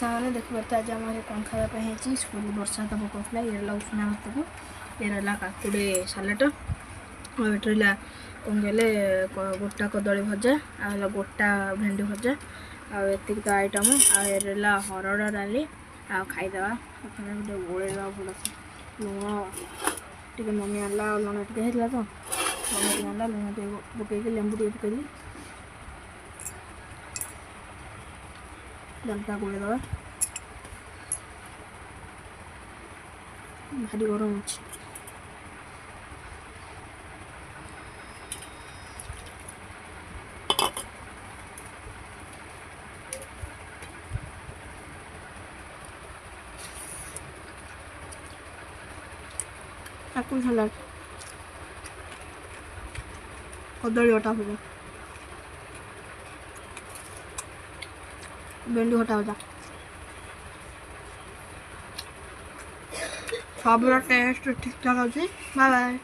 सामने देखिए आज आम कौन खायापी स्कूल वर्षा तो पकाउला ये उष्णा भात को ये काकुड़ी सालाट और ये कौन कहले गोटा कदली भजा आ गोटा भेंडी भजा आती तो आइटम आला हरड़ डाली आ खाईदे गोटे गोलेदे भलसे लुण टी मम्मी आनला लुण टे है तो मम्मी आनला लुण टे पकईक लेंबू टे पकईली डालटा गोलेदे भारी गरम अच्छे काकुड़ी सलाड कदली अटा भजा भेंडी हटा भजा सब टेस्ट ठीक ठाक अच्छे बाय बाय।